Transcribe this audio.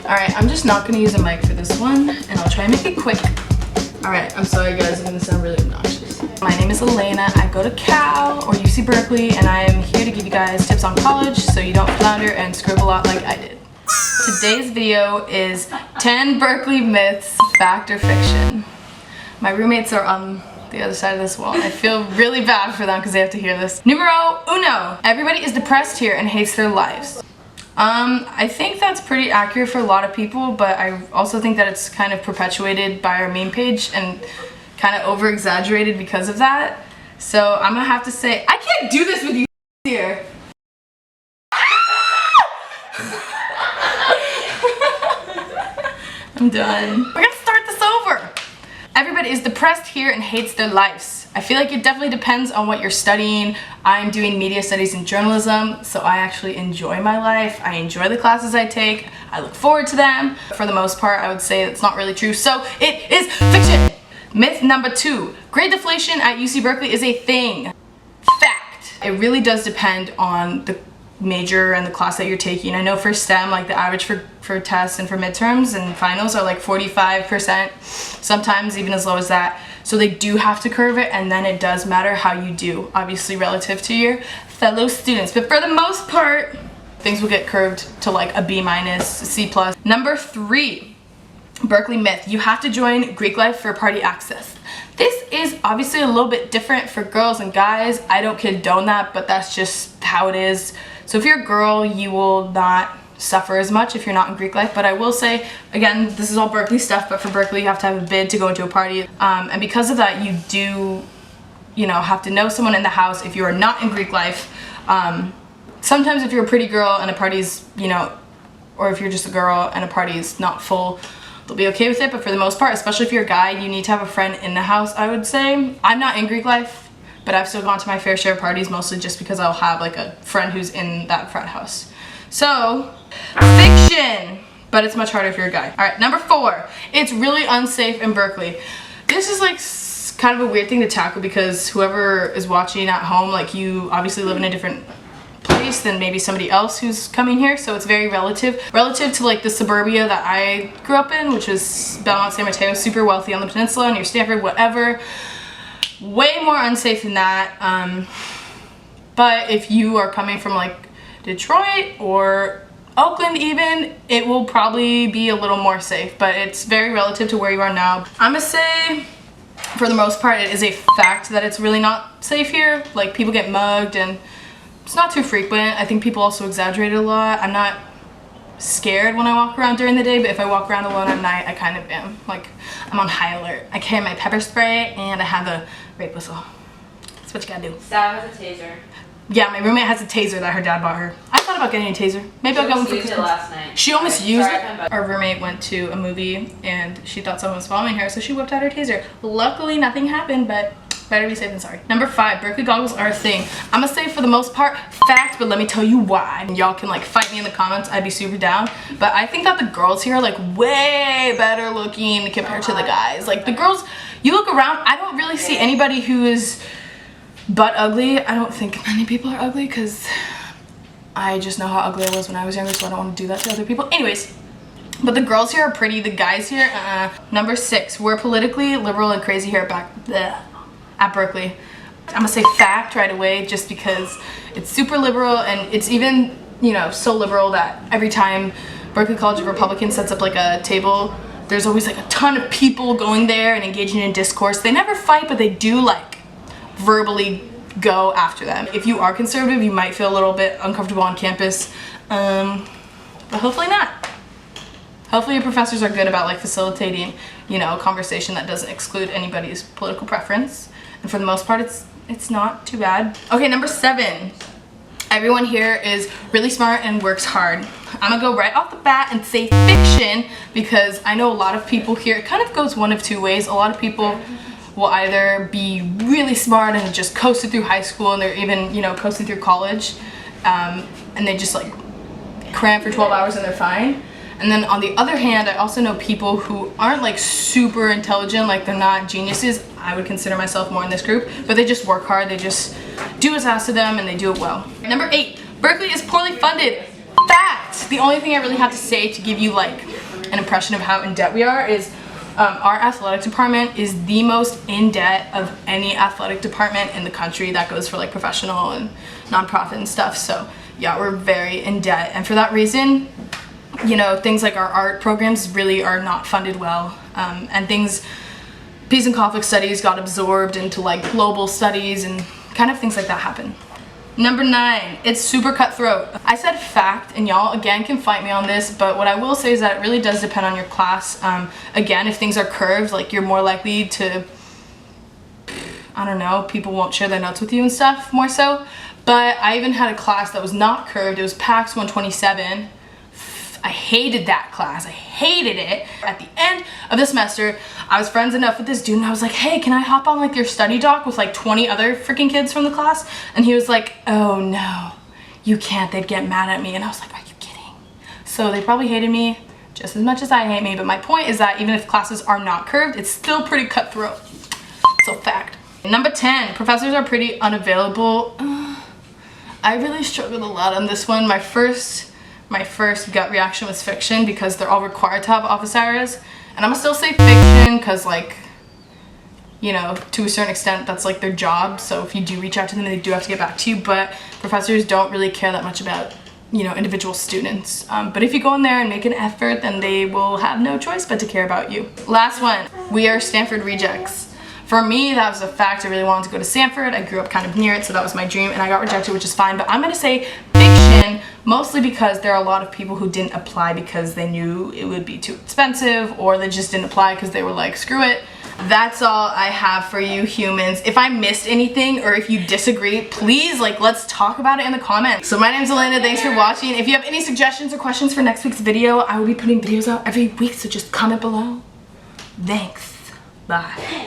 Alright, I'm just not gonna use a mic for this one, and I'll try and make it quick. Alright, I'm sorry guys, I'm gonna sound really obnoxious. My name is Elena, I go to Cal, or UC Berkeley, and I am here to give you guys tips on college so you don't flounder and scribble out like I did. Today's video is 10 Berkeley myths, fact or fiction. My roommates are on the other side of this wall. I feel really bad for them because they have to hear this. Numero uno. Everybody is depressed here and hates their lives. I think that's pretty accurate for a lot of people, but I also think that it's kind of perpetuated by our meme page and kind of over-exaggerated because of that. So I'm gonna have to say, I can't do this with you here. I'm done. We're gonna start this over. Everybody is depressed here and hates their lives. I feel like it definitely depends on what you're studying. I'm doing media studies and journalism, so I actually enjoy my life. I enjoy the classes I take. I look forward to them. For the most part, I would say it's not really true, so it is fiction. Myth number 2, grade deflation at UC Berkeley is a thing. Fact. It really does depend on the major and the class that you're taking. I know for STEM, like the average for tests and for midterms and finals are like 45%, sometimes even as low as that. So they do have to curve it, and then it does matter how you do, obviously relative to your fellow students. But for the most part, things will get curved to like a B-, C+. Number 3, Berkeley myth, you have to join Greek life for party access. This is obviously a little bit different for girls and guys. I don't condone that, but that's just how it is. So if you're a girl, you will not suffer as much if you're not in Greek life. But I will say, again, this is all Berkeley stuff, but for Berkeley you have to have a bid to go into a party. And because of that, you do, have to know someone in the house if you are not in Greek life. Sometimes if you're a pretty girl and a party's, or if you're just a girl and a party's not full, they'll be okay with it. But for the most part, especially if you're a guy, you need to have a friend in the house, I would say. I'm not in Greek life, but I've still gone to my fair share of parties, mostly just because I'll have like a friend who's in that frat house. So, fiction, but it's much harder if you're a guy. All right, number 4, it's really unsafe in Berkeley. This is like kind of a weird thing to tackle because whoever is watching at home, like you obviously live in a different place than maybe somebody else who's coming here, so it's very relative to like the suburbia that I grew up in, which is Belmont, San Mateo, super wealthy on the peninsula, near Stanford, whatever. Way more unsafe than that. But if you are coming from like Detroit or Oakland even, it will probably be a little more safe, but it's very relative to where you are now. I'm gonna say for the most part it is a fact that it's really not safe here. Like people get mugged and it's not too frequent. I think people also exaggerate it a lot. I'm not scared when I walk around during the day, but if I walk around alone at night, I kind of am. Like, I'm on high alert. I carry my pepper spray and I have a rape whistle. That's what you gotta do. Sav has a taser. Yeah, my roommate has a taser that her dad bought her. I thought about getting a taser. Maybe I'll get one for Christmas. Last night. She almost used it. Our roommate went to a movie and she thought someone was following her, so she whipped out her taser. Luckily, nothing happened, but better be safe than sorry. Number 5, Berkeley goggles are a thing. I'm gonna say for the most part, fact, but let me tell you why. Y'all can like fight me in the comments, I'd be super down. But I think that the girls here are like way better looking compared to the guys. Like the girls, you look around, I don't really see anybody who is butt ugly. I don't think many people are ugly because I just know how ugly I was when I was younger, so I don't want to do that to other people. Anyways, but the girls here are pretty, the guys here, Number 6, we're politically liberal and crazy here at Berkeley. I'm gonna say fact right away just because it's super liberal, and it's even, so liberal that every time Berkeley College of Republicans sets up like a table, there's always like a ton of people going there and engaging in discourse. They never fight, but they do like verbally go after them. If you are conservative, you might feel a little bit uncomfortable on campus, but hopefully not. Hopefully your professors are good about like facilitating, a conversation that doesn't exclude anybody's political preference. And for the most part, it's not too bad. Okay, number 7. Everyone here is really smart and works hard. I'm gonna go right off the bat and say fiction because I know a lot of people here, it kind of goes one of two ways. A lot of people will either be really smart and just coasted through high school, and they're even, coasting through college, and they just like cram for 12 hours and they're fine. And then on the other hand, I also know people who aren't like super intelligent, like they're not geniuses. I would consider myself more in this group, but they just work hard, they just do what's asked of them and they do it well. Number 8, Berkeley is poorly funded. fact, the only thing I really have to say to give you like an impression of how in debt we are is our athletic department is the most in debt of any athletic department in the country. That goes for like professional and nonprofit and stuff. So yeah, we're very in debt, and for that reason, you know, things like our art programs really are not funded well, and things, peace and conflict studies got absorbed into like global studies, and kind of things like that happen. Number 9, it's super cutthroat. I said fact, and y'all again can fight me on this, but what I will say is that it really does depend on your class. Again, if things are curved, like you're more likely to, I don't know, people won't share their notes with you and stuff more so. But I even had a class that was not curved. It was PAX 127. I hated that class. I hated it. At the end of the semester, I was friends enough with this dude, and I was like, hey, can I hop on like your study doc with like 20 other freaking kids from the class? And he was like, oh no, you can't, they'd get mad at me. And I was like, are you kidding? So they probably hated me just as much as I hate me, but my point is that even if classes are not curved, it's still pretty cutthroat. So fact. Number 10, professors are pretty unavailable. I really struggled a lot on this one. My first gut reaction was fiction, because they're all required to have office hours, and I'm gonna still say fiction because, like, you know, to a certain extent that's like their job, so if you do reach out to them they do have to get back to you, but professors don't really care that much about, you know, individual students, but if you go in there and make an effort, then they will have no choice but to care about you. Last one, we are Stanford rejects. For me, that was a fact. I really wanted to go to Stanford. I grew up kind of near it, so that was my dream, and I got rejected, which is fine, but I'm gonna say fiction, mostly because there are a lot of people who didn't apply because they knew it would be too expensive, or they just didn't apply because they were like, screw it. That's all I have for you humans. If I missed anything, or if you disagree, please, like, let's talk about it in the comments. So my name's Elena, thanks for watching. If you have any suggestions or questions for next week's video, I will be putting videos out every week, so just comment below. Thanks, bye.